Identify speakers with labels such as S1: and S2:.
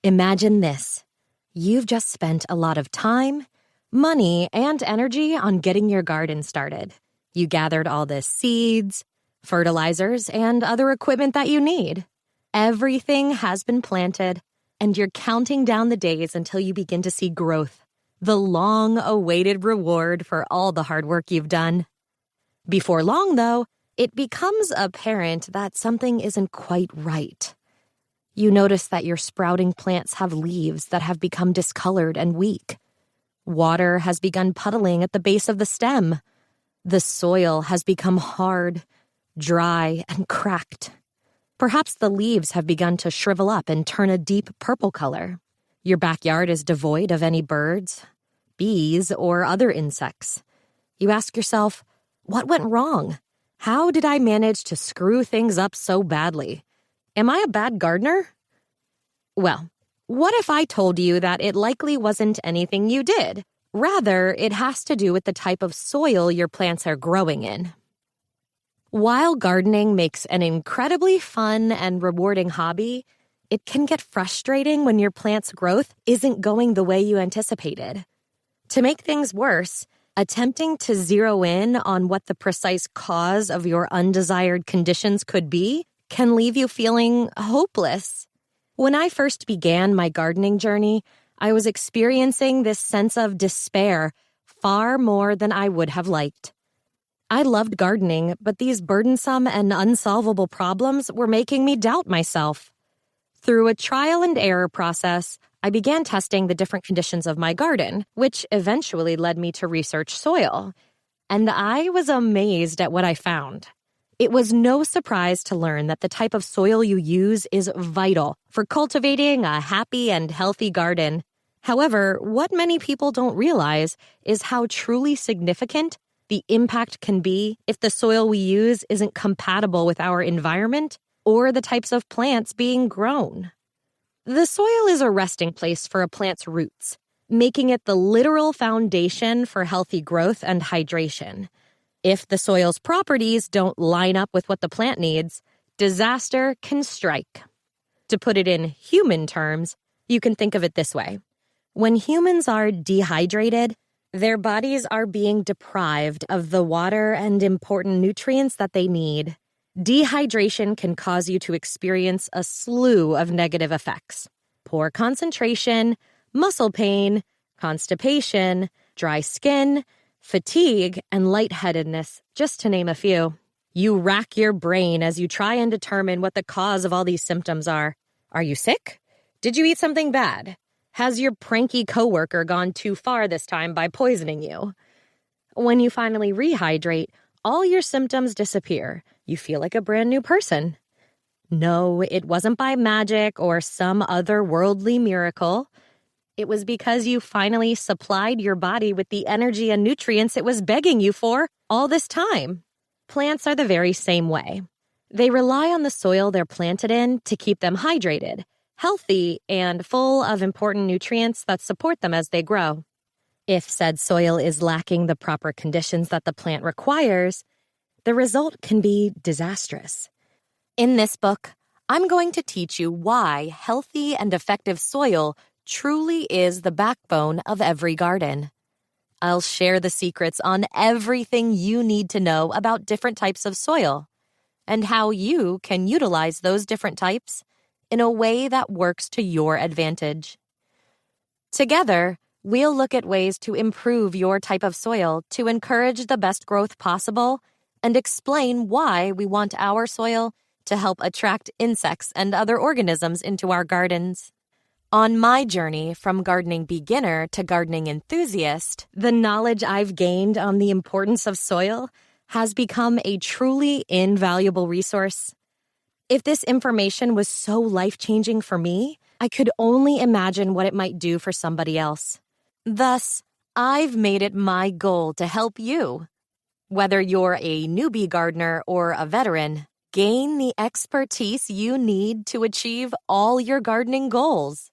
S1: Imagine this. You've just spent a lot of time, money, and energy on getting your garden started. You gathered all the seeds, fertilizers, and other equipment that you need. Everything has been planted, and you're counting down the days until you begin to see growth, the long-awaited reward for all the hard work you've done. Before long, though, it becomes apparent that something isn't quite right. You notice that your sprouting plants have leaves that have become discolored and weak. Water has begun puddling at the base of the stem. The soil has become hard, dry, and cracked. Perhaps the leaves have begun to shrivel up and turn a deep purple color. Your backyard is devoid of any birds, bees, or other insects. You ask yourself, what went wrong? How did I manage to screw things up so badly? Am I a bad gardener? Well, what if I told you that it likely wasn't anything you did? Rather, it has to do with the type of soil your plants are growing in. While gardening makes an incredibly fun and rewarding hobby, it can get frustrating when your plant's growth isn't going the way you anticipated. To make things worse, attempting to zero in on what the precise cause of your undesired conditions could be can leave you feeling hopeless. When I first began my gardening journey, I was experiencing this sense of despair far more than I would have liked. I loved gardening, but these burdensome and unsolvable problems were making me doubt myself. Through a trial and error process, I began testing the different conditions of my garden, which eventually led me to research soil. And I was amazed at what I found. It was no surprise to learn that the type of soil you use is vital for cultivating a happy and healthy garden. However, what many people don't realize is how truly significant the impact can be if the soil we use isn't compatible with our environment or the types of plants being grown. The soil is a resting place for a plant's roots, making it the literal foundation for healthy growth and hydration. If the soil's properties don't line up with what the plant needs, disaster can strike. To put it in human terms, you can think of it this way. When humans are dehydrated, their bodies are being deprived of the water and important nutrients that they need. Dehydration can cause you to experience a slew of negative effects. Poor concentration, muscle pain, constipation, dry skin, fatigue, and lightheadedness, just to name a few. You rack your brain as you try and determine what the cause of all these symptoms are. Are you sick? Did you eat something bad? Has your pranky coworker gone too far this time by poisoning you? When you finally rehydrate, all your symptoms disappear. You feel like a brand new person. No, it wasn't by magic or some otherworldly miracle. It was because you finally supplied your body with the energy and nutrients it was begging you for all this time. Plants are the very same way. They rely on the soil they're planted in to keep them hydrated, healthy, and full of important nutrients that support them as they grow. If said soil is lacking the proper conditions that the plant requires, the result can be disastrous. In this book, I'm going to teach you why healthy and effective soil truly is the backbone of every garden. I'll share the secrets on everything you need to know about different types of soil and how you can utilize those different types in a way that works to your advantage. Together, we'll look at ways to improve your type of soil to encourage the best growth possible and explain why we want our soil to help attract insects and other organisms into our gardens. On my journey from gardening beginner to gardening enthusiast, the knowledge I've gained on the importance of soil has become a truly invaluable resource. If this information was so life-changing for me, I could only imagine what it might do for somebody else. Thus, I've made it my goal to help you. Whether you're a newbie gardener or a veteran, gain the expertise you need to achieve all your gardening goals.